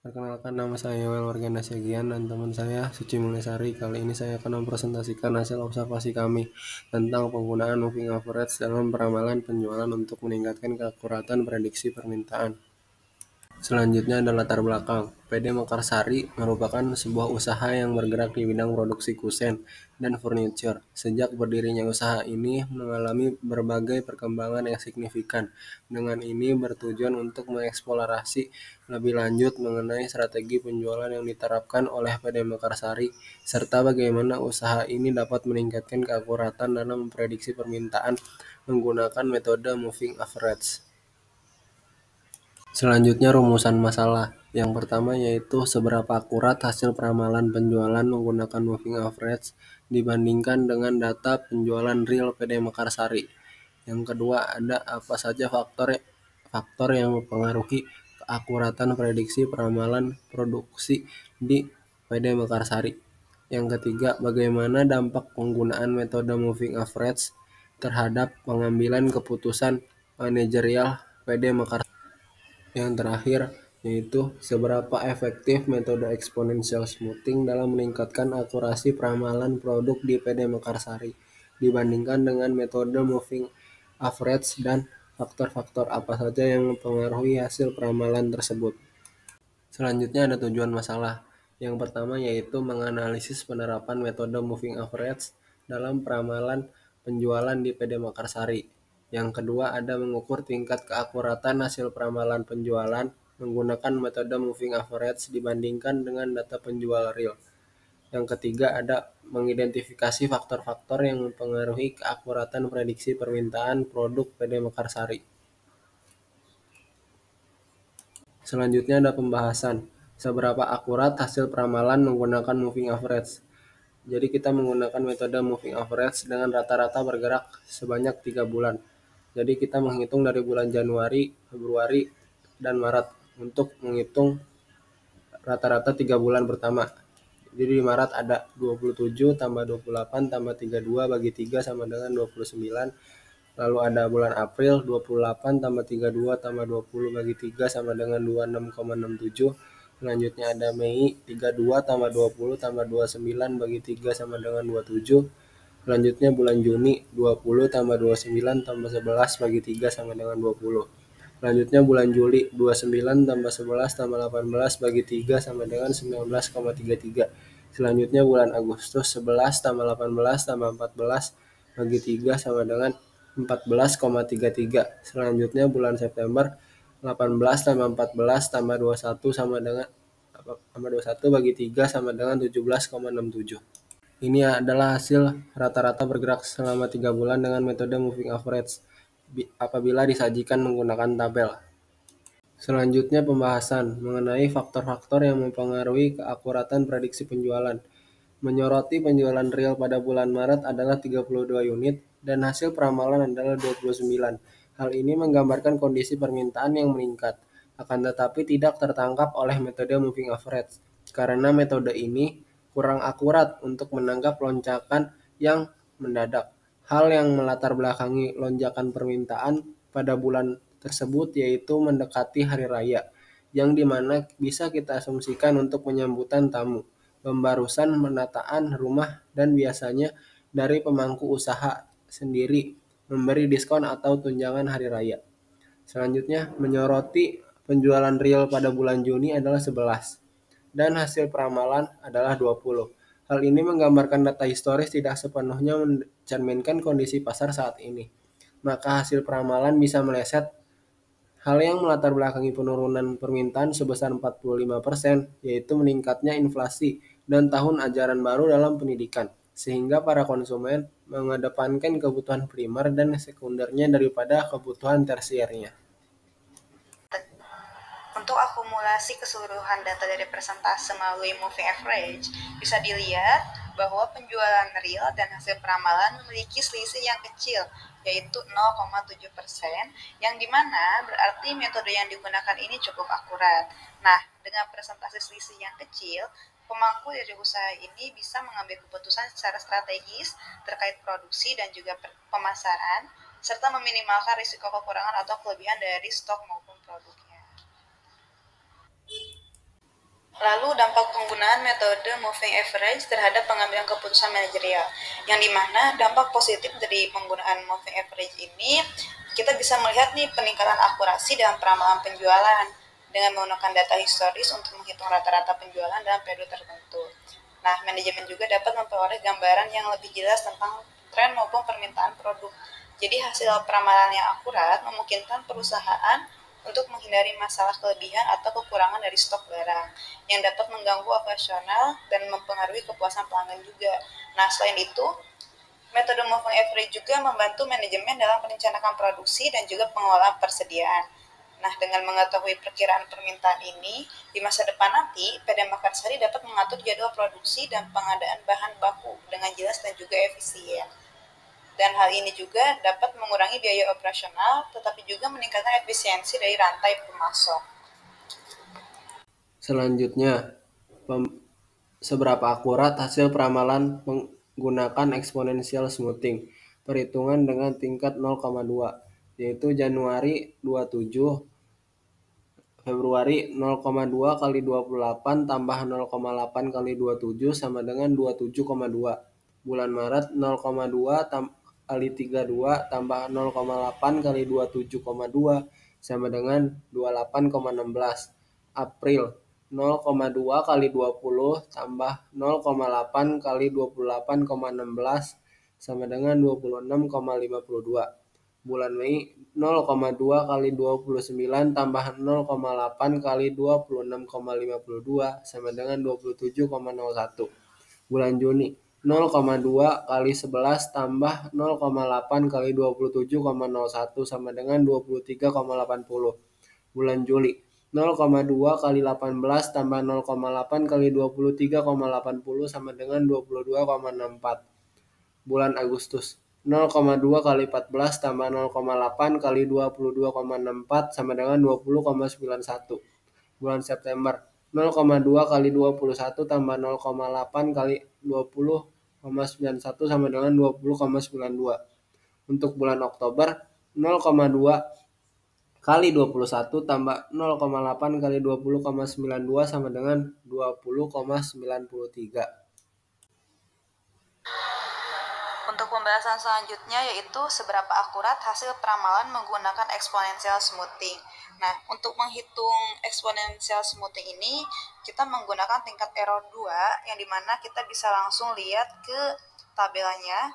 Perkenalkan, nama saya Yowel Wargana Syagian dan teman saya Suci Mulyasari. Kali ini saya akan mempresentasikan hasil observasi kami tentang penggunaan moving average dalam peramalan penjualan untuk meningkatkan keakuratan prediksi permintaan. Selanjutnya ada latar belakang. PD Mekarsari merupakan sebuah usaha yang bergerak di bidang produksi kusen dan furniture. Sejak berdirinya usaha ini mengalami berbagai perkembangan yang signifikan. Dengan ini bertujuan untuk mengeksplorasi lebih lanjut mengenai strategi penjualan yang diterapkan oleh PD Mekarsari, serta bagaimana usaha ini dapat meningkatkan keakuratan dalam memprediksi permintaan menggunakan metode moving average. Selanjutnya rumusan masalah. Yang pertama yaitu seberapa akurat hasil peramalan penjualan menggunakan moving average dibandingkan dengan data penjualan real PD Mekarsari. Yang kedua ada apa saja faktor yang mempengaruhi keakuratan prediksi peramalan produksi di PD Mekarsari. Yang ketiga, bagaimana dampak penggunaan metode moving average terhadap pengambilan keputusan manajerial PD Mekarsari. Yang terakhir, yaitu seberapa efektif metode exponential smoothing dalam meningkatkan akurasi peramalan produk di PD Mekarsari dibandingkan dengan metode moving average dan faktor-faktor apa saja yang mempengaruhi hasil peramalan tersebut. Selanjutnya ada tujuan masalah. Yang pertama yaitu menganalisis penerapan metode moving average dalam peramalan penjualan di PD Mekarsari. Yang kedua ada mengukur tingkat keakuratan hasil peramalan penjualan menggunakan metode moving average dibandingkan dengan data penjual real. Yang ketiga ada mengidentifikasi faktor-faktor yang mempengaruhi keakuratan prediksi permintaan produk PD Mekarsari. Selanjutnya ada pembahasan seberapa akurat hasil peramalan menggunakan moving average. Jadi kita menggunakan metode moving average dengan rata-rata bergerak sebanyak 3 bulan. Jadi kita menghitung dari bulan Januari, Februari, dan Maret untuk menghitung rata-rata 3 bulan pertama. Jadi di Maret ada 27 tambah 28 tambah 32 bagi 3 sama dengan 29. Lalu ada bulan April 28 tambah 32 tambah 20 bagi 3 sama dengan 26,67. Selanjutnya ada Mei 32 tambah 20 tambah 29 bagi 3 sama dengan 27. Selanjutnya bulan Juni 20 tambah 29 tambah 11 bagi 3 sama dengan 20. Selanjutnya bulan Juli 29 tambah 11 tambah 18 bagi 3 sama dengan 19,33. Selanjutnya bulan Agustus 11 tambah 18 tambah 14 bagi 3 sama dengan 14,33. Selanjutnya bulan September 18 tambah 14 tambah 21 sama dengan 21 bagi 3 sama dengan 17,67. Ini adalah hasil rata-rata bergerak selama 3 bulan dengan metode moving average apabila disajikan menggunakan tabel. Selanjutnya pembahasan mengenai faktor-faktor yang mempengaruhi keakuratan prediksi penjualan. Menyoroti penjualan real pada bulan Maret adalah 32 unit dan hasil peramalan adalah 29. Hal ini menggambarkan kondisi permintaan yang meningkat, akan tetapi tidak tertangkap oleh metode moving average, karena metode ini kurang akurat untuk menangkap lonjakan yang mendadak. Hal yang melatar belakangi lonjakan permintaan pada bulan tersebut yaitu mendekati hari raya, yang dimana bisa kita asumsikan untuk penyambutan tamu, pembarusan penataan rumah, dan biasanya dari pemangku usaha sendiri memberi diskon atau tunjangan hari raya. Selanjutnya menyoroti penjualan real pada bulan Juni adalah 11 dan hasil peramalan adalah 20. Hal ini menggambarkan data historis tidak sepenuhnya mencerminkan kondisi pasar saat ini. Maka hasil peramalan bisa meleset. Hal yang melatar belakangi penurunan permintaan sebesar 45%, yaitu meningkatnya inflasi dan tahun ajaran baru dalam pendidikan, sehingga para konsumen mengedepankan kebutuhan primer dan sekundernya daripada kebutuhan tersiernya. Untuk akumulasi keseluruhan data dari persentase melalui moving average, bisa dilihat bahwa penjualan real dan hasil peramalan memiliki selisih yang kecil, yaitu 0,7%, yang dimana berarti metode yang digunakan ini cukup akurat. Nah, dengan persentase selisih yang kecil, pemangku dari usaha ini bisa mengambil keputusan secara strategis terkait produksi dan juga pemasaran, serta meminimalkan risiko kekurangan atau kelebihan dari stok maupun produknya. Lalu dampak penggunaan metode moving average terhadap pengambilan keputusan manajerial, yang dimana dampak positif dari penggunaan moving average ini, kita bisa melihat nih peningkatan akurasi dalam peramalan penjualan dengan menggunakan data historis untuk menghitung rata-rata penjualan dalam periode tertentu. Nah, manajemen juga dapat memperoleh gambaran yang lebih jelas tentang tren maupun permintaan produk. Jadi hasil peramalan yang akurat memungkinkan perusahaan untuk menghindari masalah kelebihan atau kekurangan dari stok barang yang dapat mengganggu operasional dan mempengaruhi kepuasan pelanggan juga. Nah, selain itu, metode moving average juga membantu manajemen dalam merencanakan produksi dan juga pengelolaan persediaan. Nah, dengan mengetahui perkiraan permintaan ini, di masa depan nanti, PD Makassari dapat mengatur jadwal produksi dan pengadaan bahan baku dengan jelas dan juga efisien. Dan hal ini juga dapat mengurangi biaya operasional, tetapi juga meningkatkan efisiensi dari rantai pemasok. Selanjutnya, seberapa akurat hasil peramalan menggunakan exponential smoothing, perhitungan dengan tingkat 0,2, yaitu Januari 27, Februari 0,2 kali 28 tambah 0,8 kali 27 sama dengan 27,2. Bulan Maret 0,2 kali 32 tambah 0,8 kali 27,2 sama dengan 28,16. April 0,2 kali 20 tambah 0,8 kali 28,16 sama dengan 26,52. Bulan Mei 0,2 kali 29 tambah 0,8 kali 26,52 sama dengan 27,01. Bulan Juni 0,2 kali 11 tambah 0,8 kali 27,01 sama dengan 23,80. Bulan Juli 0,2 kali 18 tambah 0,8 kali 23,80 sama dengan 22,64. Bulan Agustus 0,2 kali 14 tambah 0,8 kali 22,64 sama dengan 20,91. Bulan September 0,2 kali 21 tambah 0,8 kali 20,91 sama dengan 20,92. Untuk bulan Oktober 0,2 kali 21 tambah 0,8 kali 20,92 sama dengan 20,93. Untuk pembahasan selanjutnya yaitu seberapa akurat hasil peramalan menggunakan exponential smoothing. Nah, untuk menghitung exponential smoothing ini, kita menggunakan tingkat error 2, yang dimana kita bisa langsung lihat ke tabelnya.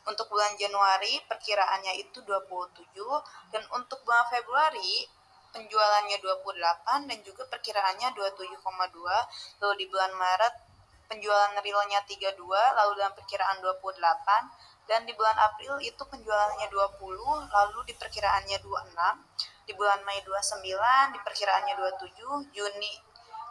Untuk bulan Januari, perkiraannya itu 27, dan untuk bulan Februari, penjualannya 28, dan juga perkiraannya 27,2, lalu di bulan Maret, penjualan realnya 32, lalu dalam perkiraan 28, dan di bulan April itu penjualannya 20, lalu di perkiraannya 26, di bulan Mei 29, di perkiraannya 27,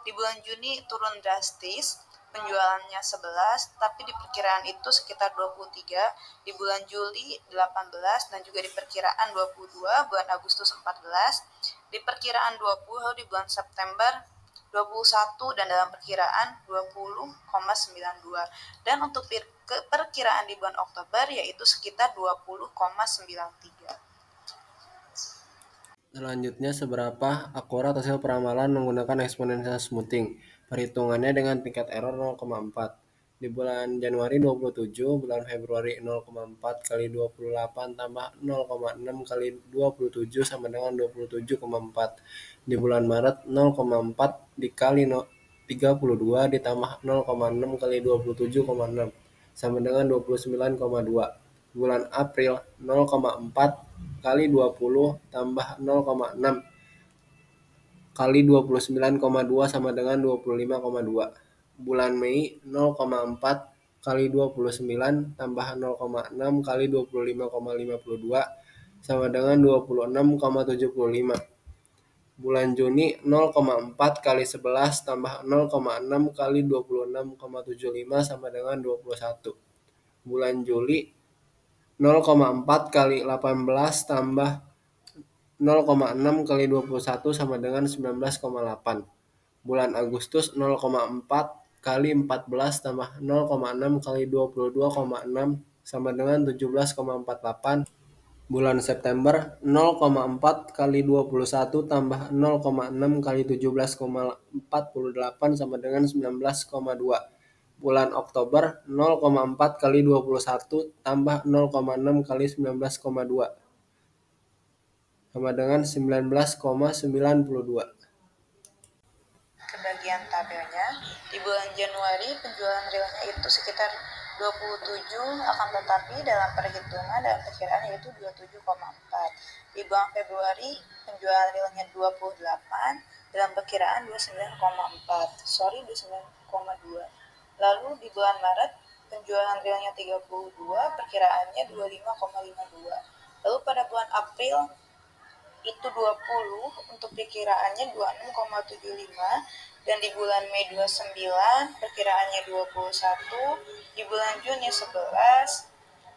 di bulan Juni turun drastis, penjualannya 11, tapi di perkiraan itu sekitar 23, di bulan Juli 18, dan juga di perkiraan 22, bulan Agustus 14, di perkiraan 20, lalu di bulan September 21, dan dalam perkiraan 20,92. Dan untuk perkiraan di bulan Oktober yaitu sekitar 20,93. Selanjutnya, seberapa akurat hasil peramalan menggunakan exponential smoothing, perhitungannya dengan tingkat error 0,4. Di bulan Januari 27, bulan Februari 0,4 kali 28 tambah 0,6 kali 27 sama dengan 27,4. Di bulan Maret 0,4 dikali 32 ditambah 0,6 kali 27,6 sama dengan 29,2. Bulan April 0,4 kali 20 tambah 0,6 kali 29,2 sama dengan 25,2. Bulan Mei 0,4 kali 29 tambah 0,6 kali 25,52 sama dengan 26,75. Bulan Juni 0,4 kali 11 tambah 0,6 kali 26,75 sama dengan 21. Bulan Juli 0,4 kali 18 tambah 0,6 kali 21 sama dengan 19,8. Bulan Agustus 0,4 kali 14 tambah 0,6 kali 22,6 sama dengan 17,48. Bulan September 0,4 kali 21 tambah 0,6 kali 17,48 sama dengan 19,2. Bulan Oktober 0,4 kali 21 tambah 0,6 kali 19,2 sama dengan 19,92. Ke bagian tabelnya, di bulan Januari penjualan realnya itu sekitar 27, akan tetapi dalam perhitungan dan perkiraan yaitu 27,4. Di bulan Februari penjualan realnya 28, dalam perkiraan 29,4. 29,2. Lalu di bulan Maret penjualan realnya 32, perkiraannya 25,52. Lalu pada bulan April itu 20, untuk perkiraannya 26,75, dan di bulan Mei 29 perkiraannya 21, di bulan Juni 11,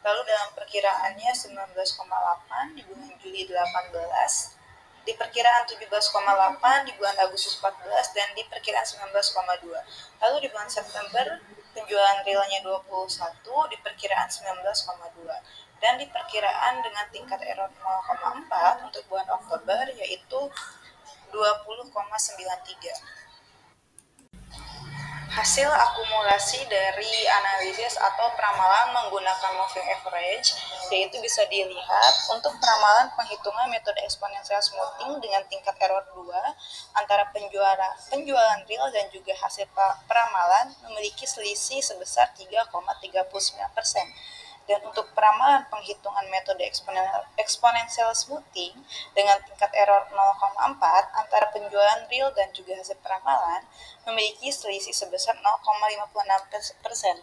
lalu dalam perkiraannya 19,8, di bulan Juli 18, di perkiraan 17,8, di bulan Agustus 14, dan di perkiraan 19,2. Lalu di bulan September penjualan realnya 21, di perkiraan 19,2, dan di perkiraan dengan tingkat error 0,4 untuk bulan Oktober yaitu 20,93. Hasil akumulasi dari analisis atau peramalan menggunakan moving average yaitu bisa dilihat untuk peramalan penghitungan metode exponential smoothing dengan tingkat error 2 antara penjualan real dan juga hasil peramalan memiliki selisih sebesar 3,39%. Dan untuk peramalan penghitungan metode exponential smoothing dengan tingkat error 0,4 antara penjualan real dan juga hasil peramalan memiliki selisih sebesar 0,56%.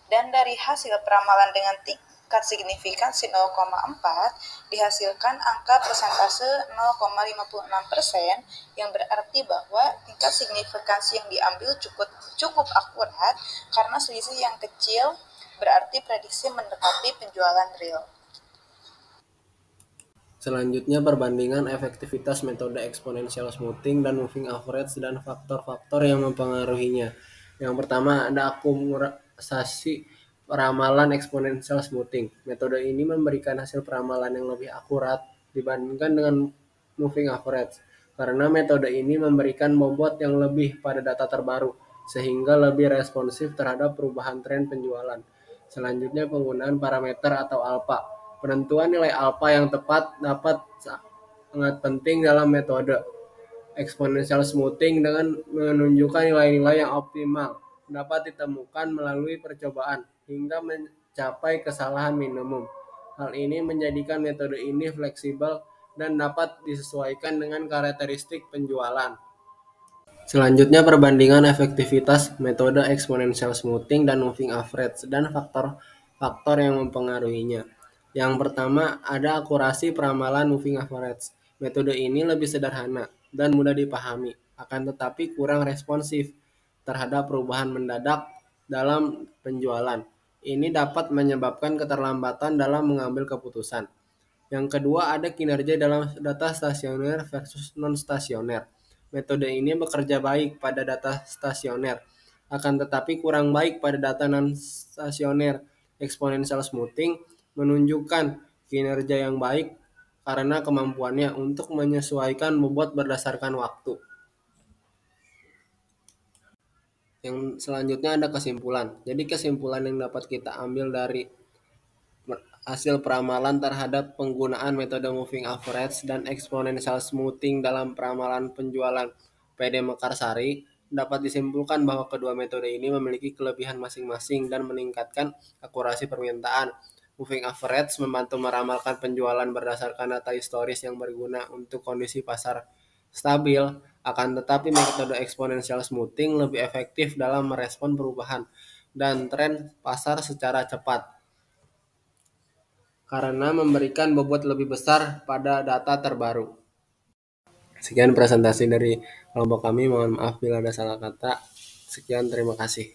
Dan dari hasil peramalan dengan tingkat signifikansi 0,4 dihasilkan angka persentase 0,56%, yang berarti bahwa tingkat signifikansi yang diambil cukup akurat karena selisih yang kecil berarti prediksi mendekati penjualan real. Selanjutnya perbandingan efektivitas metode exponential smoothing dan moving average dan faktor-faktor yang mempengaruhinya. Yang pertama ada akumulasi peramalan exponential smoothing. Metode ini memberikan hasil peramalan yang lebih akurat dibandingkan dengan moving average, karena metode ini memberikan bobot yang lebih pada data terbaru, sehingga lebih responsif terhadap perubahan tren penjualan. Selanjutnya penggunaan parameter atau alpha. Penentuan nilai alpha yang tepat dapat sangat penting dalam metode exponential smoothing dengan menunjukkan nilai-nilai yang optimal dapat ditemukan melalui percobaan hingga mencapai kesalahan minimum. Hal ini menjadikan metode ini fleksibel dan dapat disesuaikan dengan karakteristik penjualan. Selanjutnya perbandingan efektivitas metode exponential smoothing dan moving average dan faktor-faktor yang mempengaruhinya. Yang pertama ada akurasi peramalan moving average. Metode ini lebih sederhana dan mudah dipahami, akan tetapi kurang responsif terhadap perubahan mendadak dalam penjualan. Ini dapat menyebabkan keterlambatan dalam mengambil keputusan. Yang kedua ada kinerja dalam data stasioner versus non-stasioner. Metode ini bekerja baik pada data stasioner, akan tetapi kurang baik pada data non-stasioner. Exponential smoothing menunjukkan kinerja yang baik karena kemampuannya untuk menyesuaikan bobot berdasarkan waktu. Yang selanjutnya ada kesimpulan. Jadi kesimpulan yang dapat kita ambil dari hasil peramalan terhadap penggunaan metode moving average dan exponential smoothing dalam peramalan penjualan PD Mekarsari dapat disimpulkan bahwa kedua metode ini memiliki kelebihan masing-masing dan meningkatkan akurasi permintaan. Moving average membantu meramalkan penjualan berdasarkan data historis yang berguna untuk kondisi pasar stabil, akan tetapi metode exponential smoothing lebih efektif dalam merespon perubahan dan tren pasar secara cepat, karena memberikan bobot lebih besar pada data terbaru. Sekian presentasi dari kelompok kami, mohon maaf bila ada salah kata. Sekian, terima kasih.